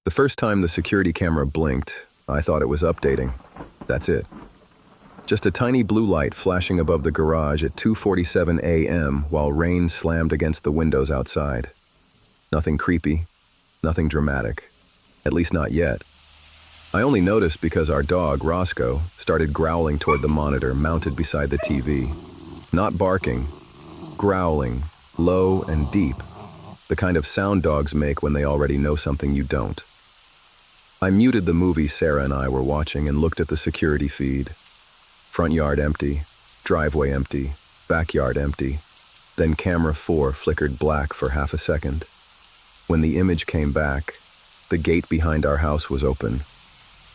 The first time the security camera blinked, I thought it was updating. That's it. Just a tiny blue light flashing above the garage at 2:47 a.m. while rain slammed against the windows outside. Nothing creepy, nothing dramatic. At least not yet. I only noticed because our dog, Roscoe, started growling toward the monitor mounted beside the TV. Not barking, growling, low and deep, the kind of sound dogs make when they already know something you don't. I muted the movie Sarah and I were watching and looked at the security feed. Front yard empty, driveway empty, backyard empty. Then camera 4 flickered black for half a second. When the image came back, the gate behind our house was open.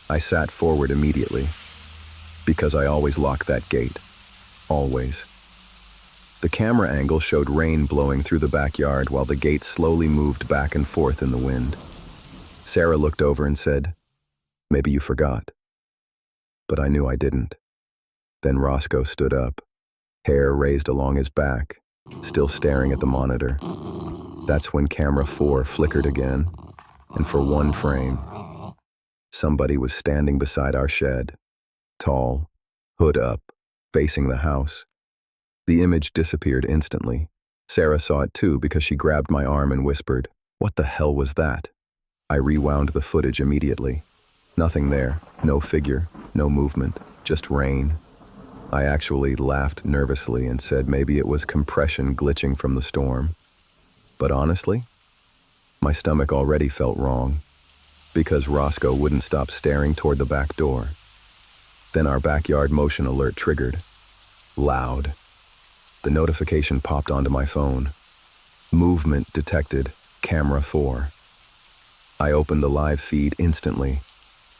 I sat forward immediately, because I always lock that gate. Always. The camera angle showed rain blowing through the backyard while the gate slowly moved back and forth in the wind. Sarah looked over and said, "Maybe you forgot." But I knew I didn't. Then Roscoe stood up, hair raised along his back, still staring at the monitor. That's when camera 4 flickered again, and for one frame, somebody was standing beside our shed, tall, hood up, facing the house. The image disappeared instantly. Sarah saw it too because she grabbed my arm and whispered, "What the hell was that?" I rewound the footage immediately. Nothing there, no figure, no movement, just rain. I actually laughed nervously and said maybe it was compression glitching from the storm. But honestly, my stomach already felt wrong, because Roscoe wouldn't stop staring toward the back door. Then our backyard motion alert triggered. Loud. The notification popped onto my phone. Movement detected, camera 4. I opened the live feed instantly.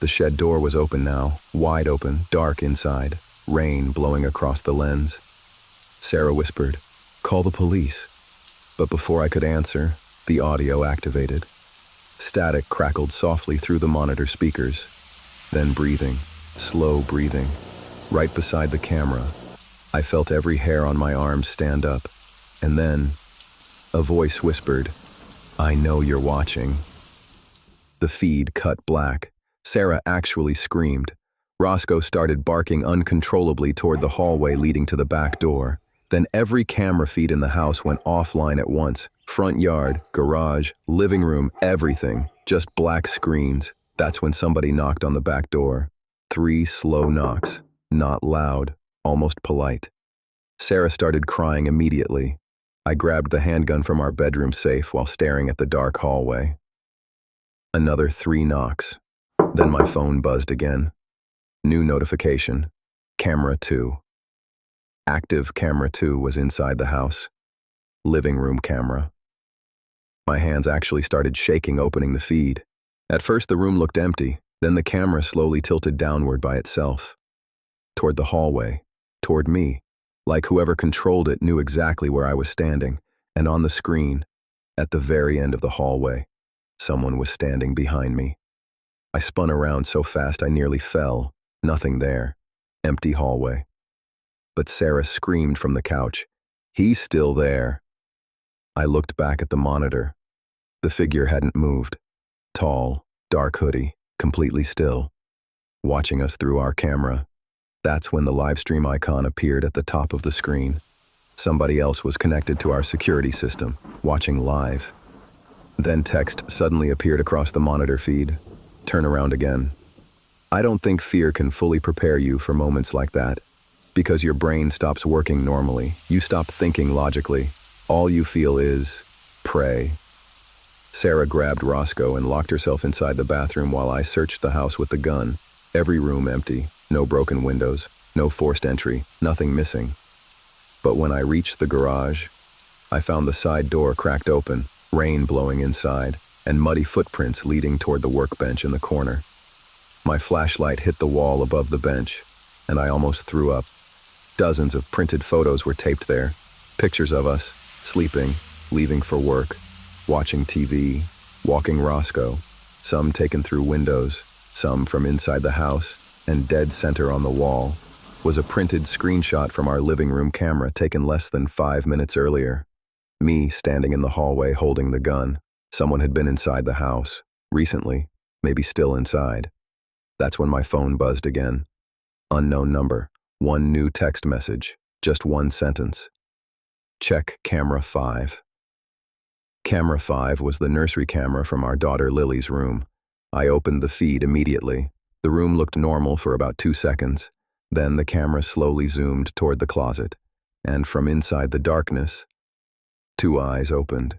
The shed door was open now, wide open, dark inside, rain blowing across the lens. Sarah whispered, "Call the police." But before I could answer, the audio activated. Static crackled softly through the monitor speakers. Then breathing, slow breathing, right beside the camera. I felt every hair on my arms stand up. And then, a voice whispered, "I know you're watching." The feed cut black. Sarah actually screamed. Roscoe started barking uncontrollably toward the hallway leading to the back door. Then every camera feed in the house went offline at once. Front yard, garage, living room, everything. Just black screens. That's when somebody knocked on the back door. 3 slow knocks. Not loud, almost polite. Sarah started crying immediately. I grabbed the handgun from our bedroom safe while staring at the dark hallway. Another 3 knocks. Then my phone buzzed again. New notification. Camera 2. Active camera 2 was inside the house. Living room camera. My hands actually started shaking opening the feed. At first the room looked empty, then the camera slowly tilted downward by itself. Toward the hallway. Toward me. Like whoever controlled it knew exactly where I was standing, and on the screen, at the very end of the hallway, someone was standing behind me. I spun around so fast I nearly fell. Nothing there. Empty hallway. But Sarah screamed from the couch, "He's still there." I looked back at the monitor. The figure hadn't moved. Tall, dark hoodie, completely still. Watching us through our camera. That's when the live stream icon appeared at the top of the screen. Somebody else was connected to our security system, watching live. Then text suddenly appeared across the monitor feed. "Turn around again." I don't think fear can fully prepare you for moments like that, because your brain stops working normally. You stop thinking logically. All you feel is, pray. Sarah grabbed Roscoe and locked herself inside the bathroom while I searched the house with the gun. Every room empty, no broken windows, no forced entry, nothing missing. But when I reached the garage, I found the side door cracked open, rain blowing inside, and muddy footprints leading toward the workbench in the corner. My flashlight hit the wall above the bench, and I almost threw up. Dozens of printed photos were taped there. Pictures of us, sleeping, leaving for work, watching TV, walking Roscoe, some taken through windows, some from inside the house, and dead center on the wall was a printed screenshot from our living room camera taken less than 5 minutes earlier. Me standing in the hallway holding the gun. Someone had been inside the house, recently, maybe still inside. That's when my phone buzzed again. Unknown number. One new text message. Just one sentence. Check camera 5. Camera 5 was the nursery camera from our daughter Lily's room. I opened the feed immediately. The room looked normal for about 2 seconds. Then the camera slowly zoomed toward the closet, and from inside the darkness, 2 eyes opened.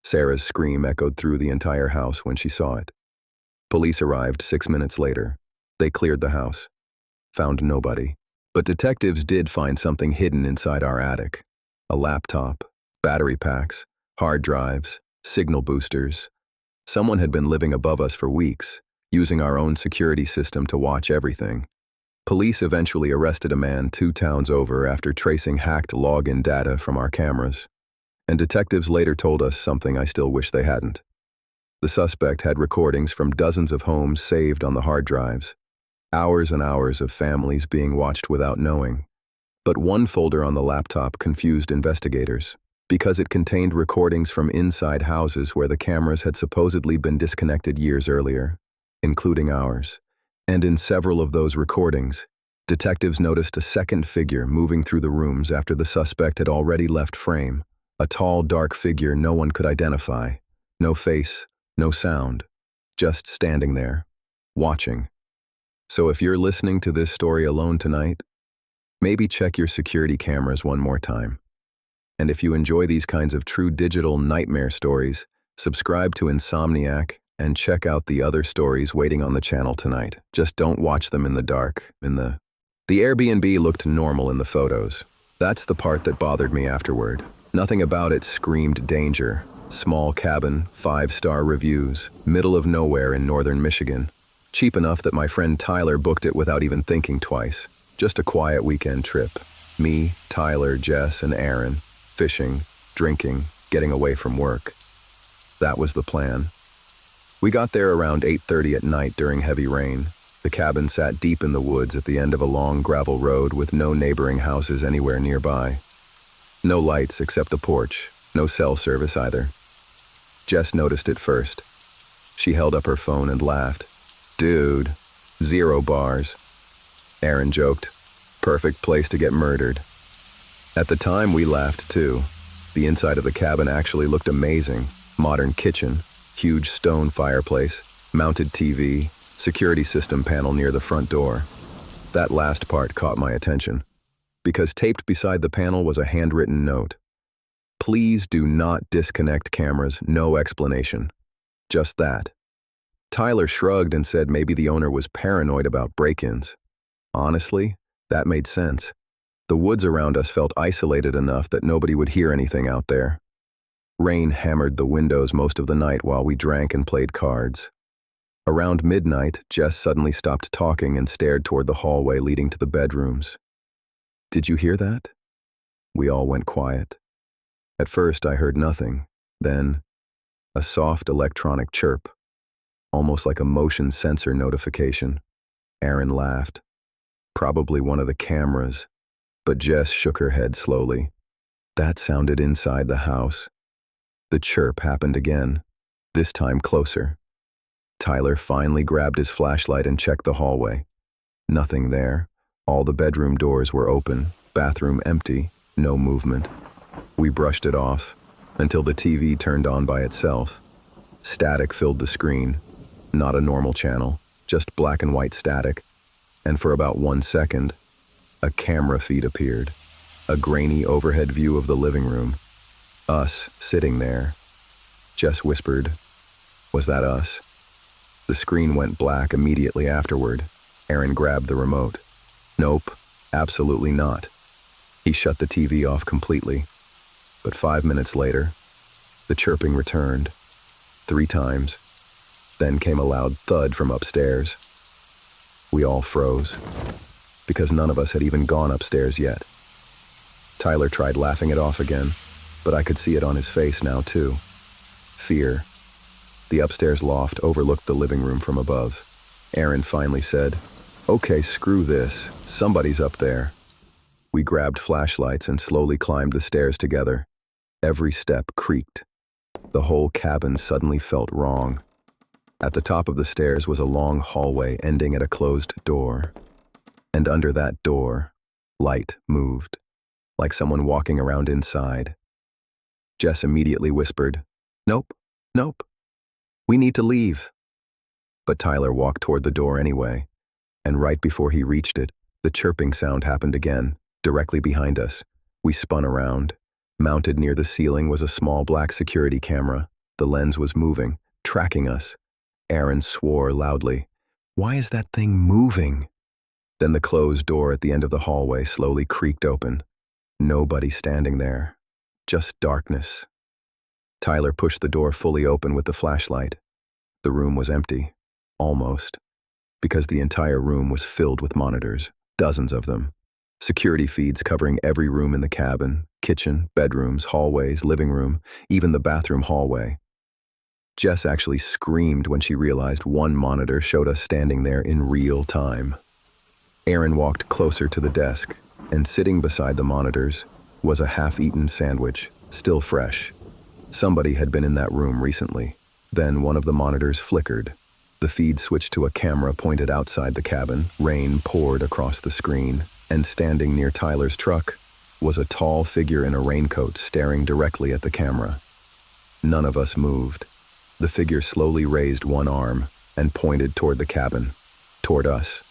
Sarah's scream echoed through the entire house when she saw it. Police arrived 6 minutes later. They cleared the house. Found nobody. But detectives did find something hidden inside our attic. A laptop, battery packs, hard drives, signal boosters. Someone had been living above us for weeks, using our own security system to watch everything. Police eventually arrested a man 2 towns over after tracing hacked login data from our cameras. And detectives later told us something I still wish they hadn't. The suspect had recordings from dozens of homes saved on the hard drives. Hours and hours of families being watched without knowing. But one folder on the laptop confused investigators, because it contained recordings from inside houses where the cameras had supposedly been disconnected years earlier, including ours. And in several of those recordings, detectives noticed a second figure moving through the rooms after the suspect had already left frame. A tall, dark figure no one could identify. No face, no sound. Just standing there, watching. So if you're listening to this story alone tonight, maybe check your security cameras one more time. And if you enjoy these kinds of true digital nightmare stories, subscribe to Insomniac and check out the other stories waiting on the channel tonight. Just don't watch them in the dark. The Airbnb looked normal in the photos. That's the part that bothered me afterward. Nothing about it screamed danger. Small cabin, 5-star reviews, middle of nowhere in northern Michigan. Cheap enough that my friend Tyler booked it without even thinking twice. Just a quiet weekend trip. Me, Tyler, Jess, and Aaron. Fishing, drinking, getting away from work. That was the plan. We got there around 8:30 at night during heavy rain. The cabin sat deep in the woods at the end of a long gravel road with no neighboring houses anywhere nearby. No lights except the porch, no cell service either. Jess noticed it first. She held up her phone and laughed. Dude, 0 bars. Aaron joked, perfect place to get murdered. At the time, we laughed too. The inside of the cabin actually looked amazing. Modern kitchen, huge stone fireplace, mounted TV, security system panel near the front door. That last part caught my attention, because taped beside the panel was a handwritten note. Please do not disconnect cameras, no explanation. Just that. Tyler shrugged and said maybe the owner was paranoid about break-ins. Honestly, that made sense. The woods around us felt isolated enough that nobody would hear anything out there. Rain hammered the windows most of the night while we drank and played cards. Around midnight, Jess suddenly stopped talking and stared toward the hallway leading to the bedrooms. Did you hear that? We all went quiet. At first, I heard nothing. Then, a soft electronic chirp, almost like a motion sensor notification. Aaron laughed. Probably one of the cameras, but Jess shook her head slowly. That sounded inside the house. The chirp happened again, this time closer. Tyler finally grabbed his flashlight and checked the hallway. Nothing there. All the bedroom doors were open, bathroom empty, no movement. We brushed it off until the TV turned on by itself. Static filled the screen. Not a normal channel, just black and white static. And for about 1 second, a camera feed appeared. A grainy overhead view of the living room. Us sitting there. Jess whispered, "Was that us?" The screen went black immediately afterward. Aaron grabbed the remote. Nope, absolutely not. He shut the TV off completely. But 5 minutes later, the chirping returned. 3 times. Then came a loud thud from upstairs. We all froze, because none of us had even gone upstairs yet. Tyler tried laughing it off again, but I could see it on his face now too. Fear. The upstairs loft overlooked the living room from above. Aaron finally said, "Okay, screw this. Somebody's up there." We grabbed flashlights and slowly climbed the stairs together. Every step creaked. The whole cabin suddenly felt wrong. At the top of the stairs was a long hallway ending at a closed door. And under that door, light moved, like someone walking around inside. Jess immediately whispered, "Nope, nope. We need to leave." But Tyler walked toward the door anyway, and right before he reached it, the chirping sound happened again, directly behind us. We spun around. Mounted near the ceiling was a small black security camera. The lens was moving, tracking us. Aaron swore loudly, "Why is that thing moving?" Then the closed door at the end of the hallway slowly creaked open. Nobody standing there. Just darkness. Tyler pushed the door fully open with the flashlight. The room was empty. Almost. Because the entire room was filled with monitors. Dozens of them. Security feeds covering every room in the cabin, kitchen, bedrooms, hallways, living room, even the bathroom hallway. Jess actually screamed when she realized one monitor showed us standing there in real time. Aaron walked closer to the desk, and sitting beside the monitors was a half-eaten sandwich, still fresh. Somebody had been in that room recently. Then one of the monitors flickered. The feed switched to a camera pointed outside the cabin. Rain poured across the screen, and standing near Tyler's truck was a tall figure in a raincoat staring directly at the camera. None of us moved. The figure slowly raised one arm and pointed toward the cabin, toward us.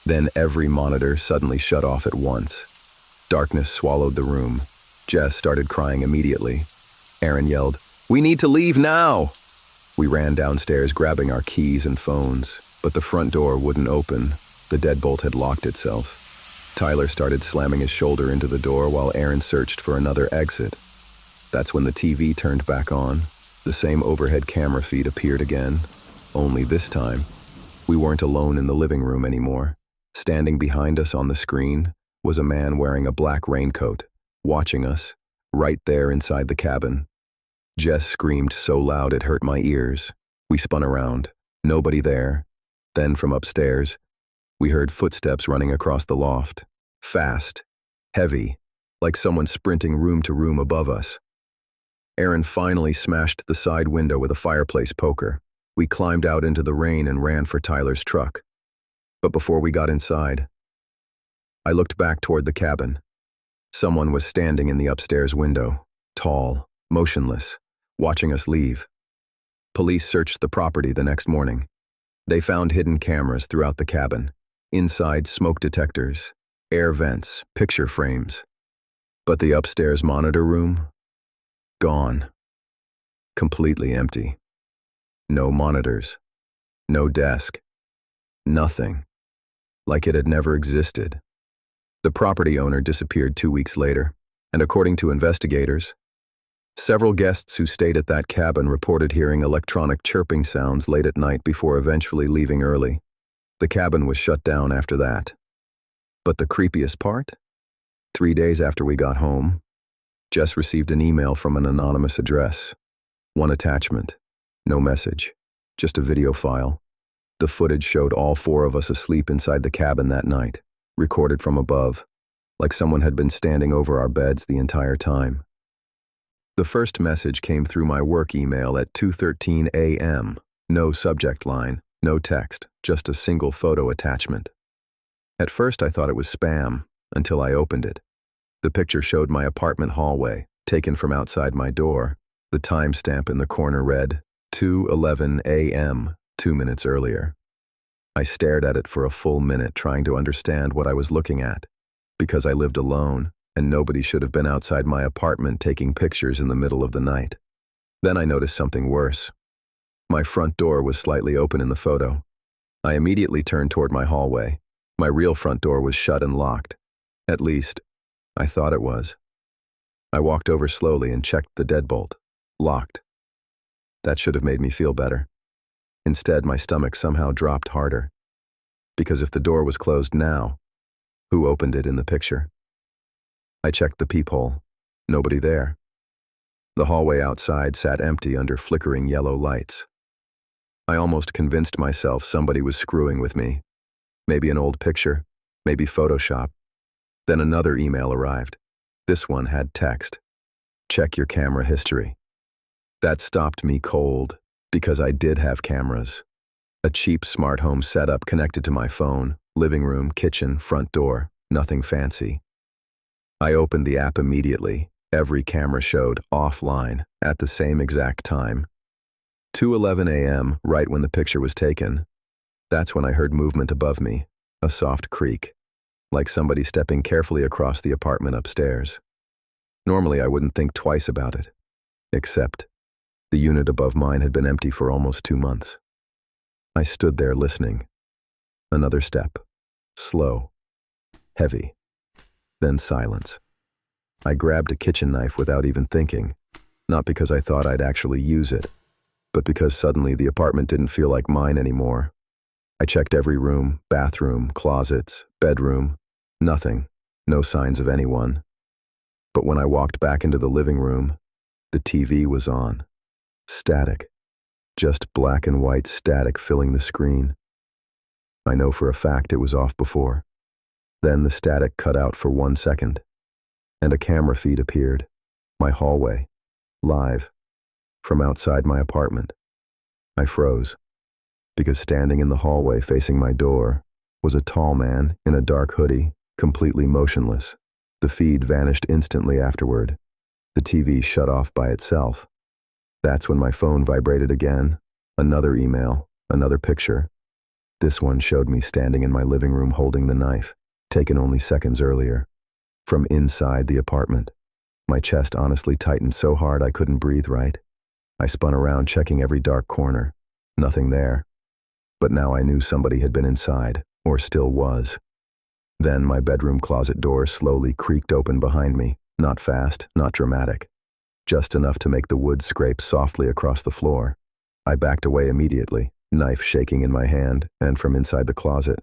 Then every monitor suddenly shut off at once. Darkness swallowed the room. Jess started crying immediately. Aaron yelled, "We need to leave now!" We ran downstairs grabbing our keys and phones, but the front door wouldn't open. The deadbolt had locked itself. Tyler started slamming his shoulder into the door while Aaron searched for another exit. That's when the TV turned back on. The same overhead camera feed appeared again. Only this time, we weren't alone in the living room anymore. Standing behind us on the screen was a man wearing a black raincoat, watching us, right there inside the cabin. Jess screamed so loud it hurt my ears. We spun around. Nobody there. Then from upstairs, we heard footsteps running across the loft. Fast. Heavy. Like someone sprinting room to room above us. Aaron finally smashed the side window with a fireplace poker. We climbed out into the rain and ran for Tyler's truck. But before we got inside, I looked back toward the cabin. Someone was standing in the upstairs window, tall, motionless, watching us leave. Police searched the property the next morning. They found hidden cameras throughout the cabin, inside smoke detectors, air vents, picture frames. But the upstairs monitor room? Gone. Completely empty. No monitors. No desk. Nothing. Like it had never existed. The property owner disappeared 2 weeks later, and according to investigators, several guests who stayed at that cabin reported hearing electronic chirping sounds late at night before eventually leaving early. The cabin was shut down after that. But the creepiest part? 3 days after we got home, Jess received an email from an anonymous address. One attachment. No message. Just a video file. The footage showed all 4 of us asleep inside the cabin that night, recorded from above, like someone had been standing over our beds the entire time. The first message came through my work email at 2:13 a.m. No subject line, no text, just a single photo attachment. At first I thought it was spam, until I opened it. The picture showed my apartment hallway, taken from outside my door. The timestamp in the corner read, 2:11 a.m., 2 minutes earlier. I stared at it for a full minute trying to understand what I was looking at, because I lived alone, and nobody should have been outside my apartment taking pictures in the middle of the night. Then I noticed something worse. My front door was slightly open in the photo. I immediately turned toward my hallway. My real front door was shut and locked. At least, I thought it was. I walked over slowly and checked the deadbolt. Locked. That should have made me feel better. Instead, my stomach somehow dropped harder. Because if the door was closed now, who opened it in the picture? I checked the peephole. Nobody there. The hallway outside sat empty under flickering yellow lights. I almost convinced myself somebody was screwing with me. Maybe an old picture, maybe Photoshop. Then another email arrived. This one had text. Check your camera history. That stopped me cold. Because I did have cameras. A cheap smart home setup connected to my phone, living room, kitchen, front door, nothing fancy. I opened the app immediately. Every camera showed offline at the same exact time. 2:11 a.m., right when the picture was taken. That's when I heard movement above me, a soft creak, like somebody stepping carefully across the apartment upstairs. Normally, I wouldn't think twice about it. Except, the unit above mine had been empty for almost 2 months. I stood there listening. Another step. Slow. Heavy. Then silence. I grabbed a kitchen knife without even thinking, not because I thought I'd actually use it, but because suddenly the apartment didn't feel like mine anymore. I checked every room, bathroom, closets, bedroom. Nothing. No signs of anyone. But when I walked back into the living room, the TV was on. Static. Just black and white static filling the screen. I know for a fact it was off before. Then the static cut out for 1 second, and a camera feed appeared. My hallway. Live. From outside my apartment. I froze, because standing in the hallway facing my door was a tall man in a dark hoodie, completely motionless. The feed vanished instantly afterward. The TV shut off by itself. That's when my phone vibrated again. Another email, another picture. This one showed me standing in my living room holding the knife, taken only seconds earlier. From inside the apartment. My chest honestly tightened so hard I couldn't breathe right. I spun around checking every dark corner. Nothing there. But now I knew somebody had been inside, or still was. Then my bedroom closet door slowly creaked open behind me. Not fast, not dramatic. Just enough to make the wood scrape softly across the floor. I backed away immediately, knife shaking in my hand, and from inside the closet.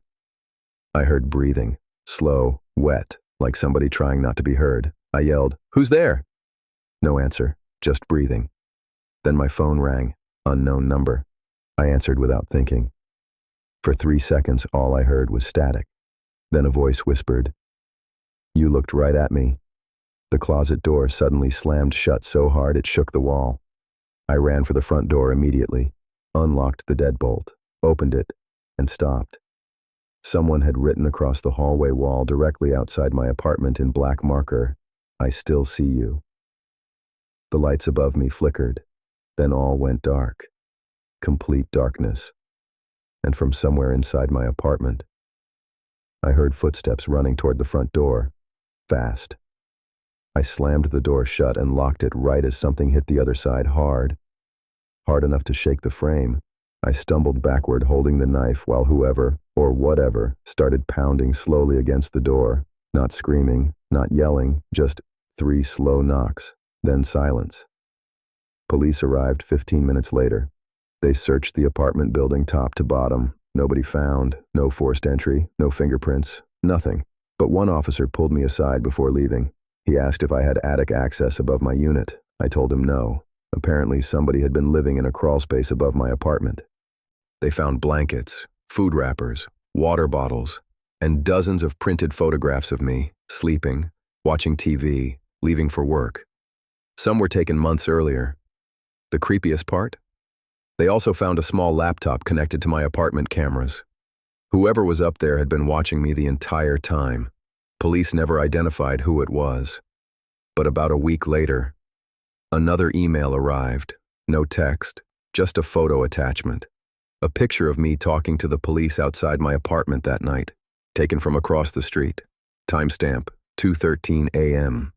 I heard breathing, slow, wet, like somebody trying not to be heard. I yelled, "Who's there?" No answer, just breathing. Then my phone rang, unknown number. I answered without thinking. For 3 seconds, all I heard was static. Then a voice whispered, "You looked right at me." The closet door suddenly slammed shut so hard it shook the wall. I ran for the front door immediately, unlocked the deadbolt, opened it, and stopped. Someone had written across the hallway wall directly outside my apartment in black marker, "I still see you." The lights above me flickered, then all went dark. Complete darkness. And from somewhere inside my apartment, I heard footsteps running toward the front door, fast. I slammed the door shut and locked it right as something hit the other side hard. Hard enough to shake the frame. I stumbled backward holding the knife while whoever, or whatever, started pounding slowly against the door, not screaming, not yelling, just 3 slow knocks, then silence. Police arrived 15 minutes later. They searched the apartment building top to bottom. Nobody found, no forced entry, no fingerprints, nothing. But one officer pulled me aside before leaving. He asked if I had attic access above my unit. I told him no. Apparently somebody had been living in a crawl space above my apartment. They found blankets, food wrappers, water bottles, and dozens of printed photographs of me, sleeping, watching TV, leaving for work. Some were taken months earlier. The creepiest part? They also found a small laptop connected to my apartment cameras. Whoever was up there had been watching me the entire time. Police never identified who it was. But about a week later, another email arrived. No text, just a photo attachment. A picture of me talking to the police outside my apartment that night, taken from across the street. Timestamp, 2:13 a.m.